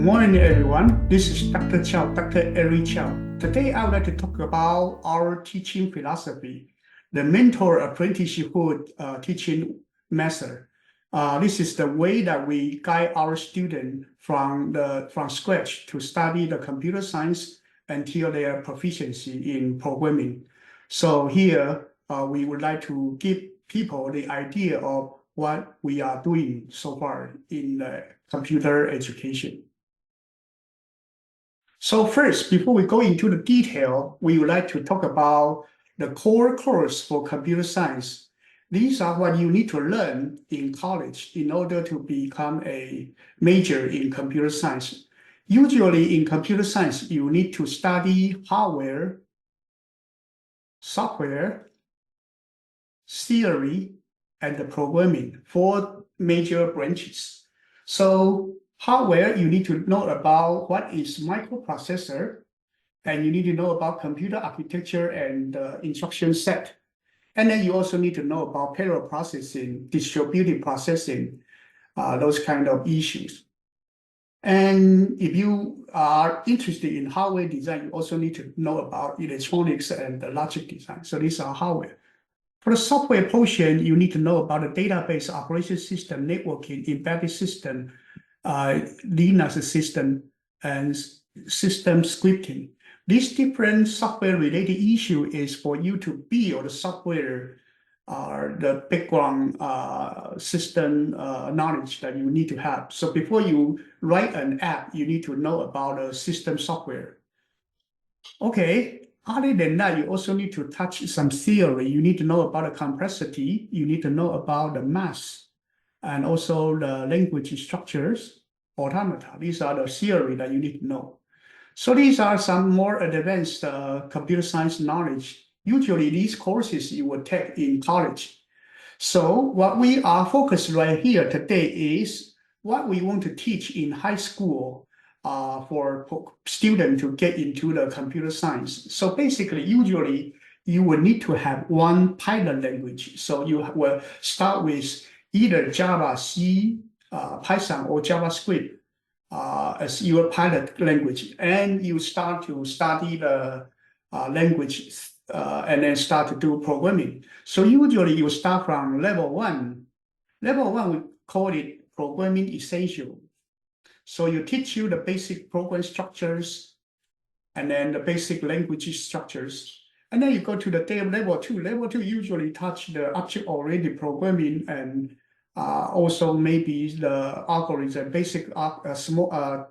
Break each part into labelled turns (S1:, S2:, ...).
S1: morning, everyone. This is Dr. Chow, Dr. Eric Chow. Today, I would like to talk about our teaching philosophy, the Mentor-Apprenticeship teaching method. This is the way that we guide our students from scratch to study the computer science until their proficiency in programming. So here, we would like to give people the idea of what we are doing so far in the computer education. So first, before we go into the detail, we would like to talk about the core course for computer science. These are what you need to learn in college in order to become a major in computer science. Usually in computer science, you need to study hardware, software, theory, and the programming, 4 major branches. So hardware, you need to know about what is microprocessor, and you need to know about computer architecture and instruction set. And then you also need to know about parallel processing, distributed processing, those kind of issues. And if you are interested in hardware design, you also need to know about electronics and the logic design. So these are hardware. For the software portion, you need to know about the database, operation system, networking, embedded system, Linux system, and system scripting. This different software-related issue is for you to build the software, the background system knowledge that you need to have. So before you write an app, you need to know about the system software. Okay, other than that, you also need to touch some theory. You need to know about the complexity. You need to know about the math, and also the language structures, automata. These are the theory that you need to know. So these are some more advanced computer science knowledge. Usually these courses you will take in college. So what we are focused right here today is what we want to teach in high school for students to get into the computer science. So basically, usually you will need to have one Python language. So you will start with either Java, C, Python, or JavaScript as your pilot language, and you start to study the language and then start to do programming. So usually you start from level 1. Level 1, we call it programming essential. So you teach you the basic program structures and then the basic language structures. And then you go to the level 2. Level 2 usually touch the object-oriented programming and also maybe the algorithm, basic small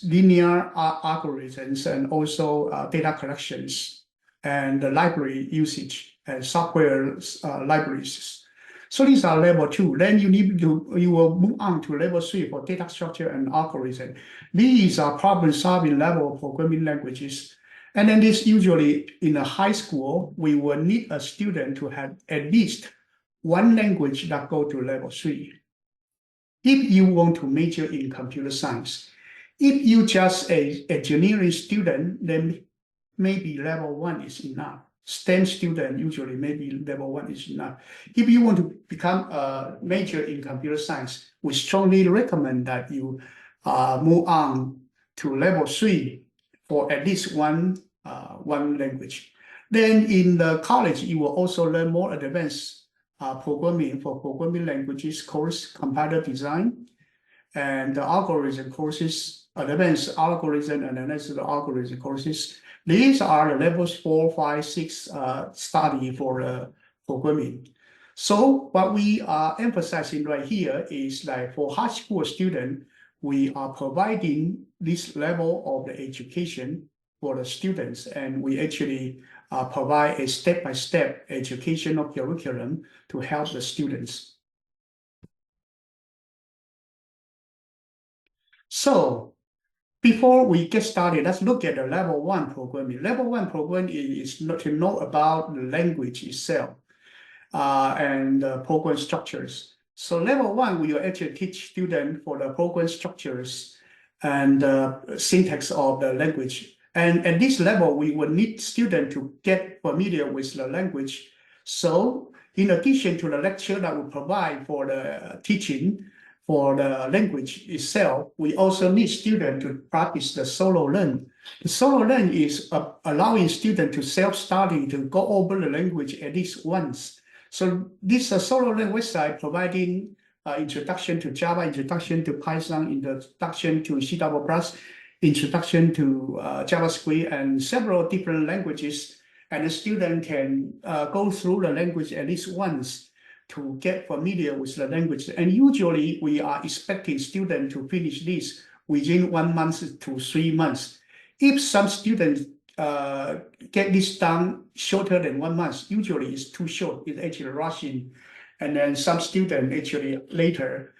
S1: linear algorithms, and also data collections and the library usage and software libraries. So these are level 2. Then you will move on to level 3 for data structure and algorithm. These are problem-solving level programming languages. And then this usually in a high school, we will need a student to have at least one language that go to level 3. If you want to major in computer science, if you just a engineering student, then maybe level 1 is enough. STEM student, usually maybe level 1 is enough. If you want to become a major in computer science, we strongly recommend that you move on to level 3 for at least one language. Then in the college, you will also learn more advanced programming for programming languages course, compiler design, and the algorithm courses, advanced algorithm and analysis algorithm courses. These are the levels 4, 5, 6 study for the programming. So what we are emphasizing right here is like for high school student, we are providing this level of the education for the students, and we actually provide a step-by-step educational curriculum to help the students. So before we get started, let's look at the level 1 programming. Level 1 programming is to know about the language itself and the program structures. So level 1, we will actually teach students for the program structures and syntax of the language. And at this level, we will need students to get familiar with the language. So in addition to the lecture that we provide for the teaching, for the language itself, we also need students to practice the solo learn. The solo learn is allowing students to self-study, to go over the language at least once. So this solo learn website providing introduction to Java, introduction to Python, introduction to C++, introduction to JavaScript, and several different languages. And the student can go through the language at least once to get familiar with the language. And usually we are expecting students to finish this within 1 month to 3 months. If some students get this done shorter than 1 month, usually it's too short, it's actually rushing. And then some students actually later,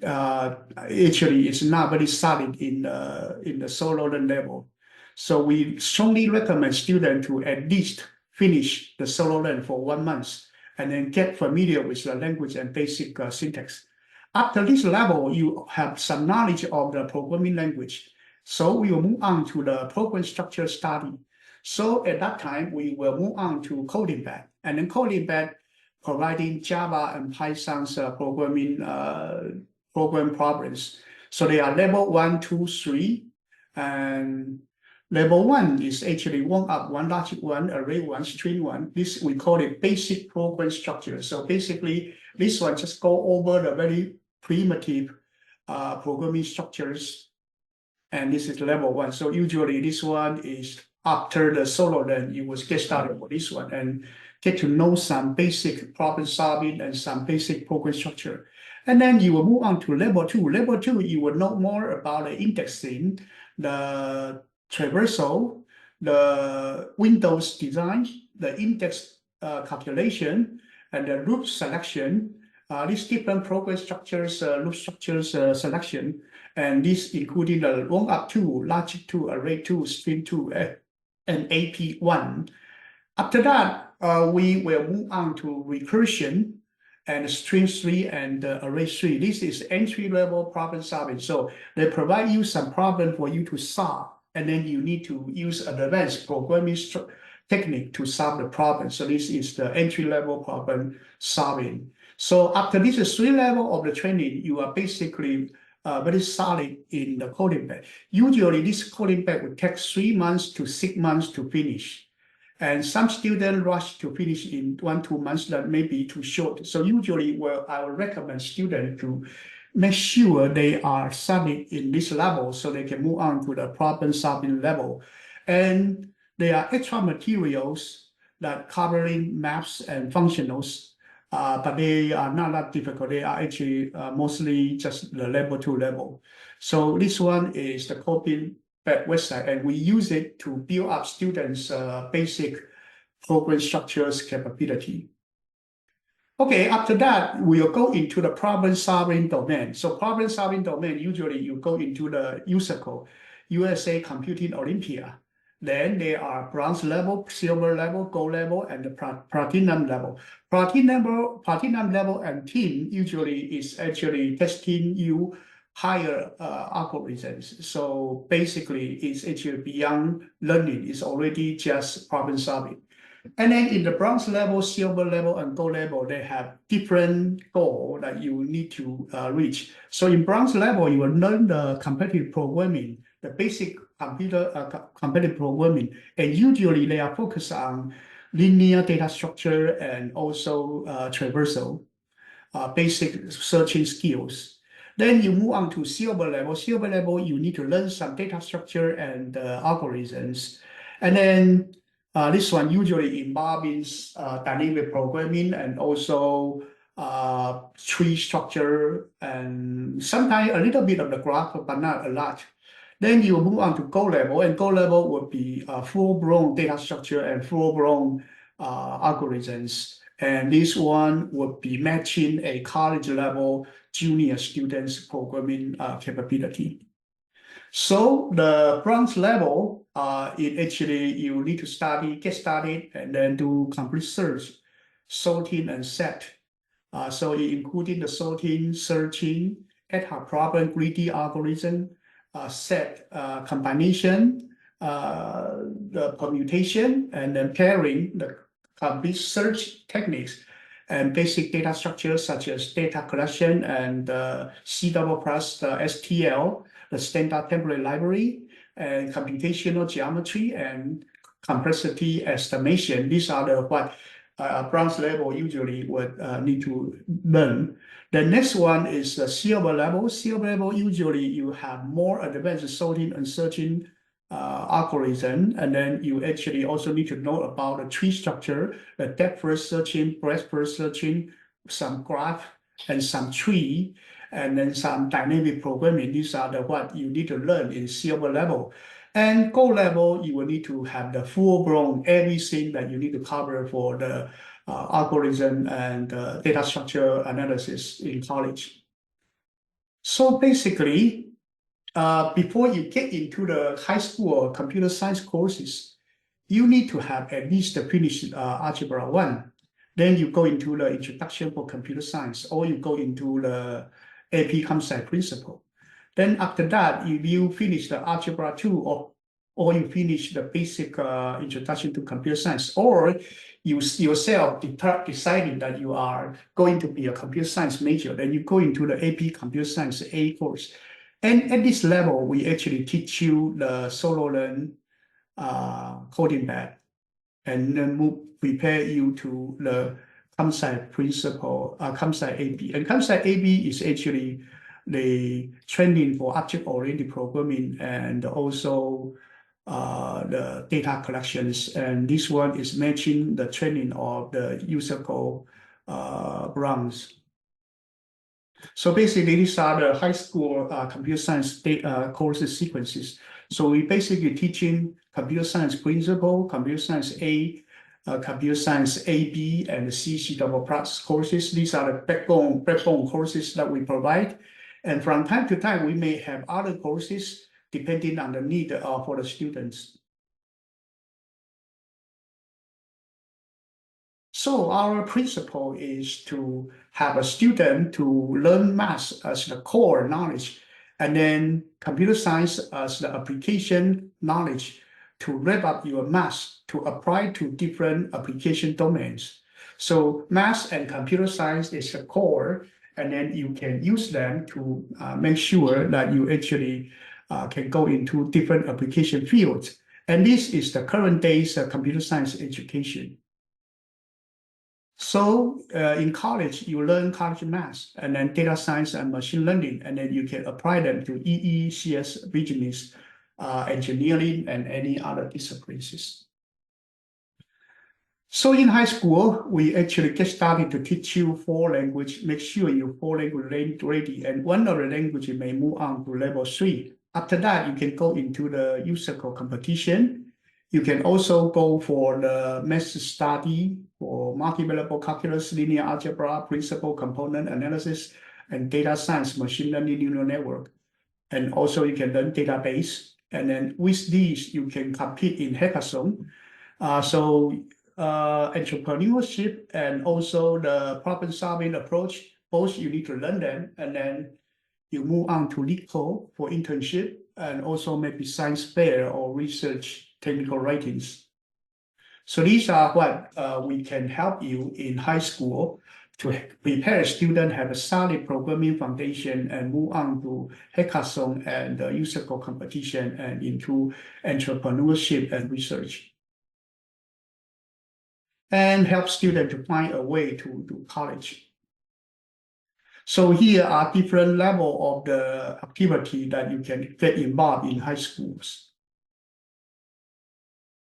S1: actually it's not very solid in the solo learn level. So we strongly recommend students to at least finish the solo learn for 1 month and then get familiar with the language and basic syntax. After this level, you have some knowledge of the programming language. So we will move on to the program structure study. So at that time, we will move on to coding back. And then coding back providing Java and Python's programming program problems. So they are level 1, 2, 3, and level 1 is actually one up, one logic, one array, one string, one. This we call it basic program structure. So basically, this one just go over the very primitive programming structures, and this is level 1. So usually this one is after the solo learn, you will get started with this one and get to know some basic problem solving and some basic program structure. And then you will move on to level 2. Level 2, you will know more about the indexing, the traversal, the Windows design, the index calculation, and the loop selection. These different program structures, loop structures selection, and this including the long up 2, logic 2, array 2, string 2, and AP1. After that, we will move on to recursion and string 3 and array 3. This is entry-level problem solving. So they provide you some problem for you to solve, and then you need to use an advanced programming technique to solve the problem. So this is the entry-level problem solving. So after this 3 level of the training, you are basically very solid in the coding back. Usually this coding back will take 3 months to 6 months to finish. And some students rush to finish in 1, 2 months. That may be too short. So usually, I would recommend students to make sure they are solid in this level so they can move on to the problem solving level. And there are extra materials that covering maths and functionals, but they are not that difficult. They are actually mostly just the level 2 level. So this one is the coding website, and we use it to build up students' basic program structures capability. Okay, after that, we'll go into the problem-solving domain. So problem-solving domain, usually you go into the USACO, USA Computing Olympia. Then there are bronze level, silver level, gold level, and the platinum level. Platinum level and team usually is actually testing you higher algorithms. So basically, it's actually beyond learning. It's already just problem solving. And then in the bronze level, silver level, and gold level, they have different goals that you need to reach. So in bronze level, you will learn the competitive programming, the basic competitive programming, and usually they are focused on linear data structure and also traversal, basic searching skills. Then you move on to silver level. Silver level, you need to learn some data structure and algorithms. And then this one usually involves dynamic programming and also tree structure and sometimes a little bit of the graph, but not a lot. Then you move on to gold level, and gold level would be full-blown data structure and full-blown algorithms. And this one would be matching a college level junior students programming capability. So the bronze level, it actually you need to get started, and then do complete search, sorting, and set. So it including the sorting, searching, ad hoc problem, greedy algorithm, set combination, the permutation, and then pairing the complete search techniques. and basic data structures such as data collection and C++, the STL, the standard template library, and computational geometry and complexity estimation. These are the what bronze level usually would need to learn. The next one is the silver level. Silver level, usually you have more advanced sorting and searching algorithm, and then you actually also need to know about the tree structure, the depth first searching, breadth first searching, some graph and some tree, and then some dynamic programming. These are the what you need to learn in silver level. And gold level, you will need to have the full-blown everything that you need to cover for the algorithm and data structure analysis in college. So basically, before you get into the high school computer science courses, you need to have at least finished Algebra 1. Then you go into the introduction for computer science, or you go into the AP concept principle. Then after that, if you finish the Algebra 2, or you finish the basic introduction to computer science, or you yourself deciding that you are going to be a computer science major, then you go into the AP Computer Science A course. And at this level, we actually teach you the solo learn coding bed, and then prepare you to the concept principle, concept AB. And concept AB is actually the training for object-oriented programming and also the data collections. And this one is matching the training of the user code bronze. So basically, these are the high school computer science courses sequences. So we basically teaching computer science principle, computer science A, computer science AB, and the C++ courses. These are the backbone courses that we provide. And from time to time, we may have other courses depending on the need for the students. So our principle is to have a student to learn math as the core knowledge, and then computer science as the application knowledge to wrap up your math to apply to different application domains. So math and computer science is the core, and then you can use them to make sure that you actually can go into different application fields. And this is the current day's computer science education. So in college, you learn college math, and then data science and machine learning, and then you can apply them to EE, CS, business, engineering, and any other disciplines. So in high school, we actually get started to teach you 4 languages. Make sure you're 4 language ready, and one of the languages may move on to level 3. After that, you can go into the user code competition. You can also go for the math study for multivariable calculus, linear algebra, principal component analysis, and data science, machine learning, neural network. And also you can learn database. And then with these, you can compete in hackathon. Entrepreneurship and also the problem solving approach, both you need to learn them, and then you move on to LeetCode for internship, and also maybe science fair or research technical writings. So these are what we can help you in high school to prepare a student have a solid programming foundation and move on to hackathon and user code competition and into entrepreneurship and research. And help students to find a way to do college. So here are different levels of the activity that you can get involved in high schools.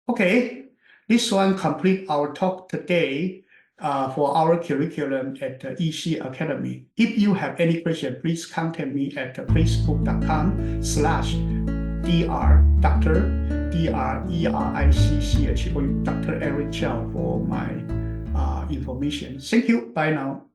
S1: Okay, this one complete our talk today for our curriculum at EC Academy. If you have any question, please contact me at facebook.com/drerick, Dr. Eric Chow for my information. Thank you. Bye now.